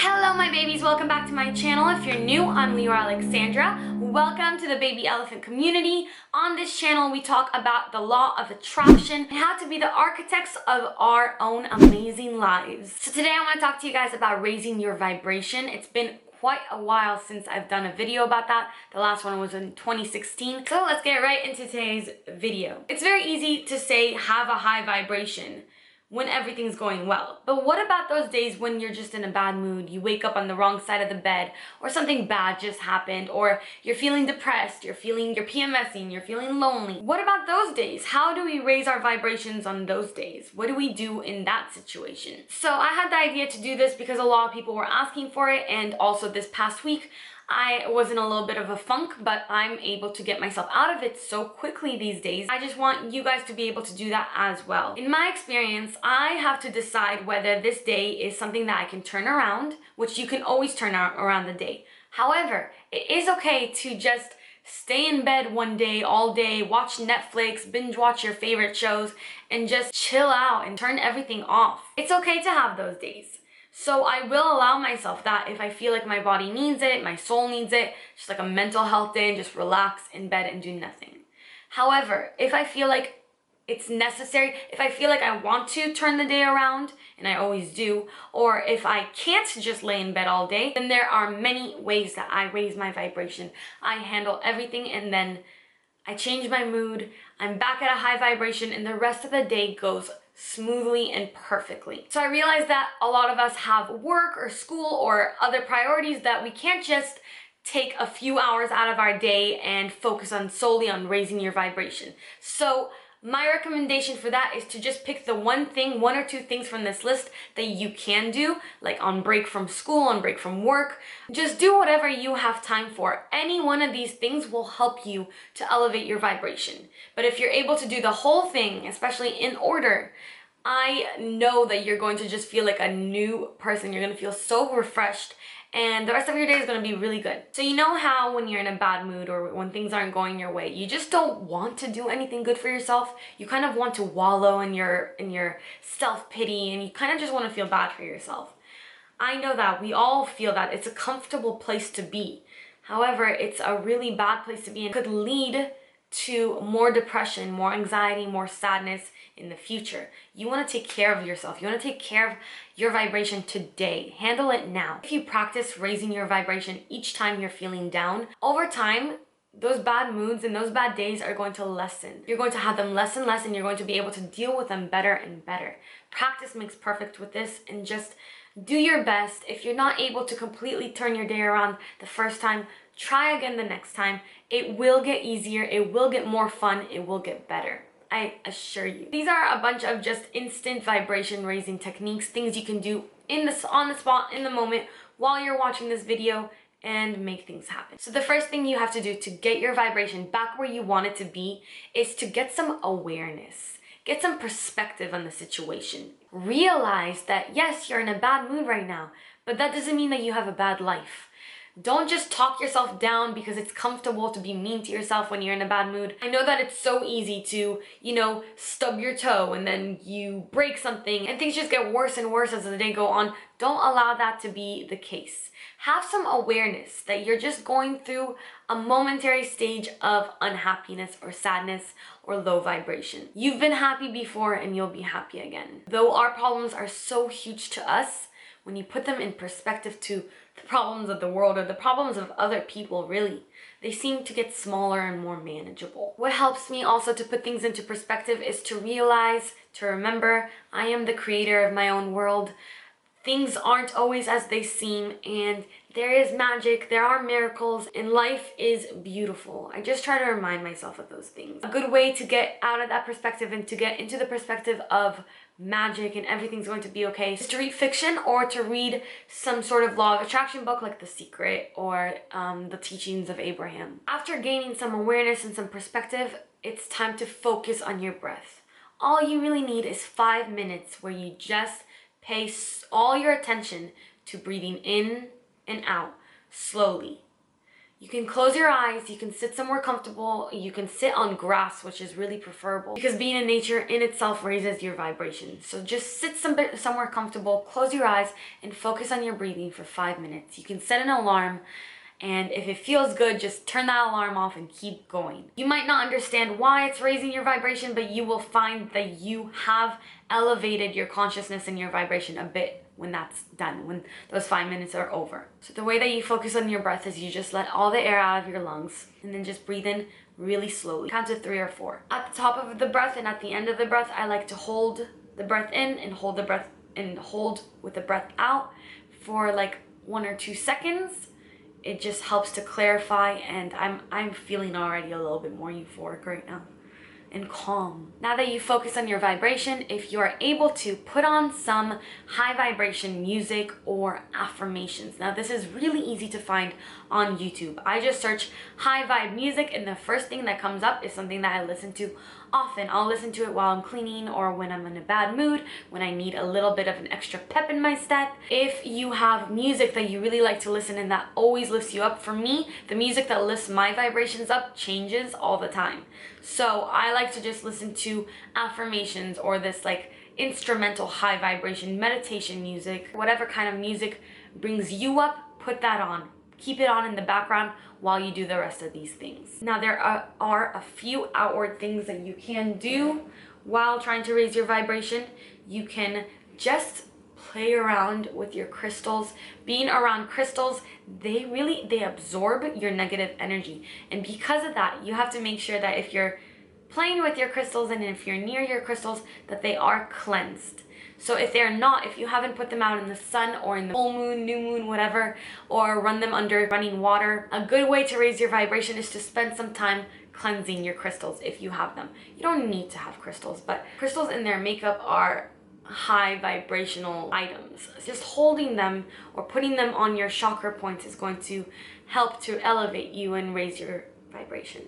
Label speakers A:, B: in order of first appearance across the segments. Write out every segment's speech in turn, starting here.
A: Hello my babies, welcome back to my channel. If you're new, I'm Leeor Alexandra. Welcome to the baby elephant community. On this channel we talk about the law of attraction and how to be the architects of our own amazing lives. So today I want to talk to you guys about raising your vibration. It's been quite a while since I've done a video about that. The last one was in 2016. So let's get right into today's video. It's very easy to say have a high vibration when everything's going well. But what about those days when you're just in a bad mood, you wake up on the wrong side of the bed, or something bad just happened, or you're feeling depressed, you're PMSing, you're feeling lonely? What about those days? How do we raise our vibrations on those days? What do we do in that situation? So I had the idea to do this because a lot of people were asking for it, and also this past week I was in a little bit of a funk, but I'm able to get myself out of it so quickly these days. I just want you guys to be able to do that as well. In my experience, I have to decide whether this day is something that I can turn around, which you can always turn around the day. However, it is okay to just stay in bed one day, all day, watch Netflix, binge watch your favorite shows, and just chill out and turn everything off. It's okay to have those days. So I will allow myself that if I feel like my body needs it, my soul needs it, just like a mental health day, and just relax in bed and do nothing. However, if I feel like it's necessary, if I feel like I want to turn the day around, and I always do, or if I can't just lay in bed all day, then there are many ways that I raise my vibration. I handle everything and then I change my mood, I'm back at a high vibration, and the rest of the day goes smoothly and perfectly. So I realized that a lot of us have work or school or other priorities that we can't just take a few hours out of our day and focus on solely on raising your vibration. So my recommendation for that is to just pick the one or two things from this list that you can do, like on break from school, on break from work. Just do whatever you have time for. Any one of these things will help you to elevate your vibration. But if you're able to do the whole thing, especially in order, I know that you're going to just feel like a new person. You're going to feel so refreshed, and the rest of your day is going to be really good. So you know how when you're in a bad mood or when things aren't going your way, you just don't want to do anything good for yourself. You kind of want to wallow in your self-pity, and you kind of just want to feel bad for yourself. I know that we all feel that. It's a comfortable place to be. However, it's a really bad place to be and could lead to more depression, more anxiety, more sadness in the future. You want to take care of yourself. You want to take care of your vibration today. Handle it now. If you practice raising your vibration each time you're feeling down, over time, those bad moods and those bad days are going to lessen. You're going to have them less and less, and you're going to be able to deal with them better and better. Practice makes perfect with this, and just do your best. If you're not able to completely turn your day around the first time, try again the next time. It will get easier, it will get more fun, it will get better. I assure you. These are a bunch of just instant vibration raising techniques, things you can do on the spot, in the moment, while you're watching this video, and make things happen. So the first thing you have to do to get your vibration back where you want it to be is to get some awareness. Get some perspective on the situation. Realize that yes, you're in a bad mood right now, but that doesn't mean that you have a bad life. Don't just talk yourself down because it's comfortable to be mean to yourself when you're in a bad mood. I know that it's so easy to, stub your toe and then you break something and things just get worse and worse as the day go on. Don't allow that to be the case. Have some awareness that you're just going through a momentary stage of unhappiness or sadness or low vibration. You've been happy before and you'll be happy again. Though our problems are so huge to us, when you put them in perspective to the problems of the world or the problems of other people, really, they seem to get smaller and more manageable. What helps me also to put things into perspective is to realize, to remember, I am the creator of my own world. Things aren't always as they seem, and there is magic, there are miracles, and life is beautiful. I just try to remind myself of those things. A good way to get out of that perspective and to get into the perspective of magic and everything's going to be okay is to read fiction or to read some sort of law of attraction book like The Secret or The Teachings of Abraham. After gaining some awareness and some perspective, it's time to focus on your breath. All you really need is 5 minutes where you just pay all your attention to breathing in and out slowly. You can close your eyes, you can sit somewhere comfortable, you can sit on grass, which is really preferable because being in nature in itself raises your vibration. So just sit somewhere comfortable, close your eyes, and focus on your breathing for 5 minutes. You can set an alarm, and if it feels good, just turn that alarm off and keep going. You might not understand why it's raising your vibration, but you will find that you have elevated your consciousness and your vibration a bit when that's done, when those 5 minutes are over. So the way that you focus on your breath is you just let all the air out of your lungs and then just breathe in really slowly. Count to 3 or 4. At the top of the breath and at the end of the breath, I like to hold the breath in and hold the breath and hold with the breath out for like 1 or 2 seconds. It just helps to clarify, and I'm feeling already a little bit more euphoric right now and calm. Now that you focus on your vibration, if you are able to, put on some high vibration music or affirmations. Now this is really easy to find on YouTube. I just search high vibe music and the first thing that comes up is something that I listen to often. I'll listen to it while I'm cleaning or when I'm in a bad mood, when I need a little bit of an extra pep in my step. If you have music that you really like to listen and that always lifts you up, for me, the music that lifts my vibrations up changes all the time. So I like to just listen to affirmations or this like instrumental high vibration meditation music. Whatever kind of music brings you up, put that on. Keep it on in the background while you do the rest of these things. Now there are a few outward things that you can do while trying to raise your vibration. You can just play around with your crystals. Being around crystals, they absorb your negative energy. And because of that, you have to make sure that if you're playing with your crystals and if you're near your crystals, that they are cleansed. So if they're not, if you haven't put them out in the sun or in the full moon, new moon, whatever, or run them under running water, a good way to raise your vibration is to spend some time cleansing your crystals if you have them. You don't need to have crystals, but crystals in their makeup are high vibrational items. Just holding them or putting them on your chakra points is going to help to elevate you and raise your vibration.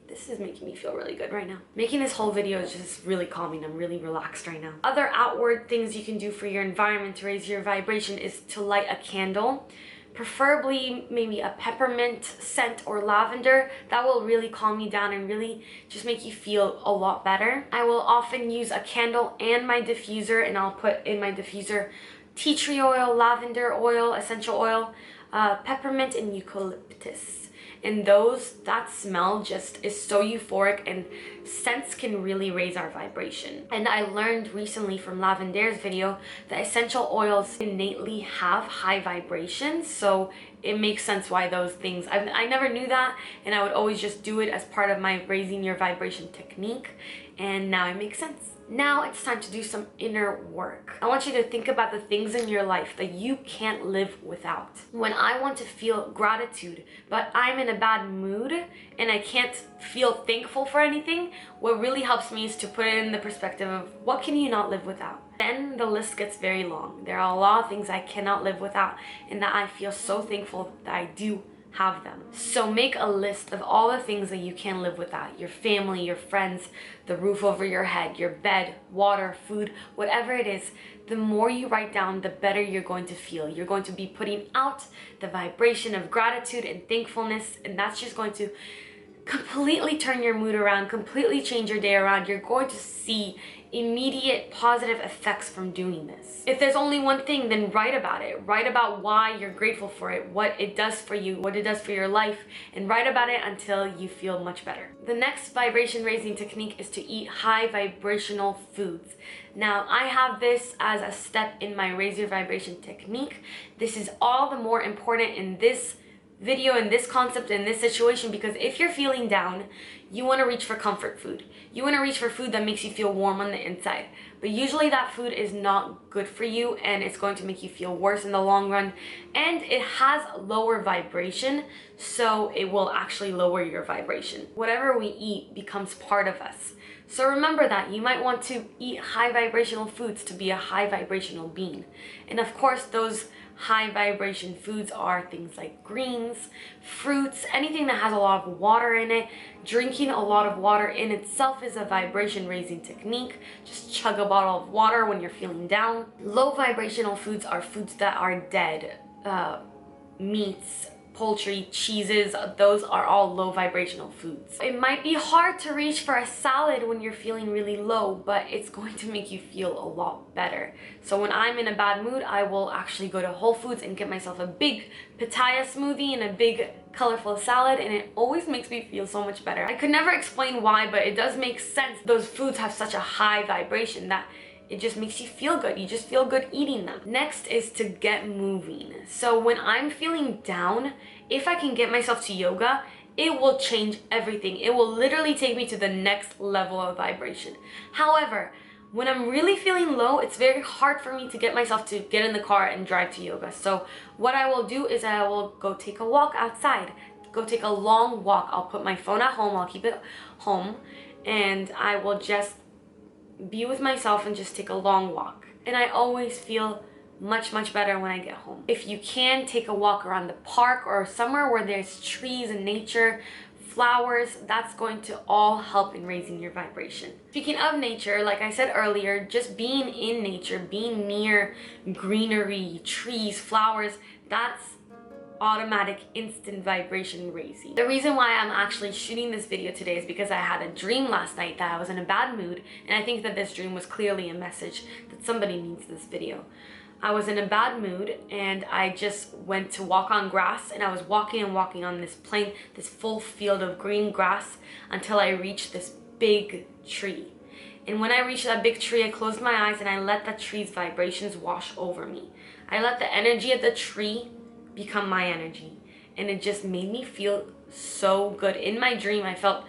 A: This is making me feel really good right now. Making this whole video is just really calming. I'm really relaxed right now. Other outward things you can do for your environment to raise your vibration is to light a candle. Preferably maybe a peppermint scent or lavender. That will really calm you down and really just make you feel a lot better. I will often use a candle and my diffuser, and I'll put in my diffuser tea tree oil, lavender oil, essential oil, peppermint, and eucalyptus. And that smell just is so euphoric, and scents can really raise our vibration. And I learned recently from Lavender's video that essential oils innately have high vibrations, so it makes sense why those things, I never knew that, and I would always just do it as part of my raising your vibration technique, and now it makes sense. Now it's time to do some inner work. I want you to think about the things in your life that you can't live without. When I want to feel gratitude, but I'm in a bad mood and I can't feel thankful for anything, what really helps me is to put it in the perspective of what can you not live without? Then the list gets very long. There are a lot of things I cannot live without and that I feel so thankful that I do have them. So make a list of all the things that you can't live without. Your family, your friends, the roof over your head, your bed, water, food, whatever it is. The more you write down, the better you're going to feel. You're going to be putting out the vibration of gratitude and thankfulness, and that's just going to completely turn your mood around, completely change your day around. You're going to see immediate positive effects from doing this. If there's only one thing, then write about it. Write about why you're grateful for it, what it does for you, what it does for your life, and write about it until you feel much better. The next vibration raising technique is to eat high vibrational foods. Now, I have this as a step in my raise your vibration technique. This is all the more important in this video, in this concept, in this situation, because if you're feeling down, you want to reach for comfort food. You want to reach for food that makes you feel warm on the inside. But usually that food is not good for you and it's going to make you feel worse in the long run. And it has lower vibration, so it will actually lower your vibration. Whatever we eat becomes part of us. So remember that you might want to eat high vibrational foods to be a high vibrational being. And of course, those high vibration foods are things like greens, fruits, anything that has a lot of water in it. Drinking a lot of water in itself is a vibration raising technique. Just chug a bottle of water when you're feeling down. Low vibrational foods are foods that are dead. Meats, poultry, cheeses, those are all low vibrational foods. It might be hard to reach for a salad when you're feeling really low, but it's going to make you feel a lot better. So when I'm in a bad mood, I will actually go to Whole Foods and get myself a big pitaya smoothie and a big colorful salad, and it always makes me feel so much better. I could never explain why, but it does make sense. Those foods have such a high vibration that it just makes you feel good. You just feel good eating them. Next is to get moving. So when I'm feeling down, if I can get myself to yoga, it will change everything. It will literally take me to the next level of vibration. However, when I'm really feeling low, it's very hard for me to get myself to get in the car and drive to yoga. So what I will do is I will go take a walk outside. Go take a long walk. I'll put my phone at home. I'll keep it home. And I will just be with myself and just take a long walk. And I always feel much better when I get home. If you can, take a walk around the park or somewhere where there's trees and nature, flowers, that's going to all help in raising your vibration. Speaking of nature, like I said earlier, just being in nature, being near greenery, trees, flowers, that's automatic instant vibration raising. The reason why I'm actually shooting this video today is because I had a dream last night that I was in a bad mood, and I think that this dream was clearly a message that somebody needs this video. I was in a bad mood and I just went to walk on grass, and I was walking and walking on this plain, this full field of green grass until I reached this big tree. And when I reached that big tree, I closed my eyes and I let that tree's vibrations wash over me. I let the energy of the tree become my energy, and it just made me feel so good. In my dream, I felt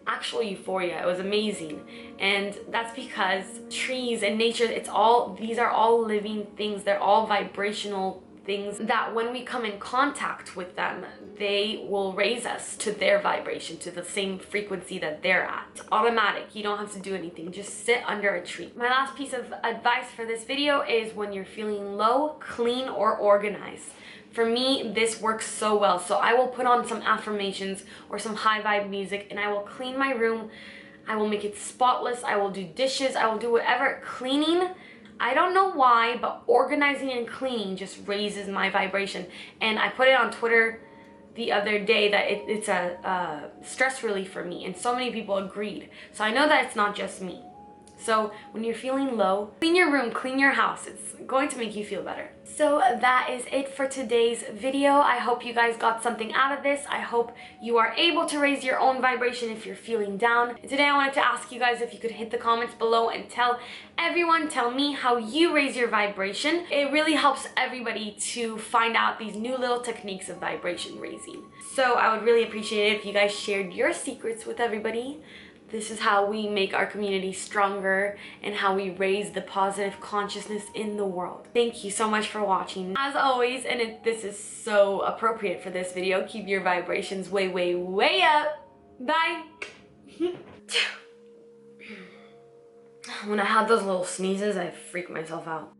A: actual euphoria. It was amazing. And that's because trees and nature, these are all living things. They're all vibrational things that when we come in contact with them, they will raise us to their vibration, to the same frequency that they're at. It's automatic. You don't have to do anything. Just sit under a tree. My last piece of advice for this video is when you're feeling low, clean or organize. For me, this works so well. So I will put on some affirmations or some high vibe music, and I will clean my room. I will make it spotless. I will do dishes. I will do whatever. Cleaning, I don't know why, but organizing and cleaning just raises my vibration. And I put it on Twitter the other day that it's a stress relief for me, and so many people agreed. So I know that it's not just me. So when you're feeling low, clean your room, clean your house. It's going to make you feel better. So that is it for today's video. I hope you guys got something out of this. I hope you are able to raise your own vibration if you're feeling down. And today I wanted to ask you guys if you could hit the comments below and tell me how you raise your vibration. It really helps everybody to find out these new little techniques of vibration raising. So I would really appreciate it if you guys shared your secrets with everybody. This is how we make our community stronger and how we raise the positive consciousness in the world. Thank you so much for watching. As always, and this is so appropriate for this video, keep your vibrations way up. Bye. When I have those little sneezes, I freak myself out.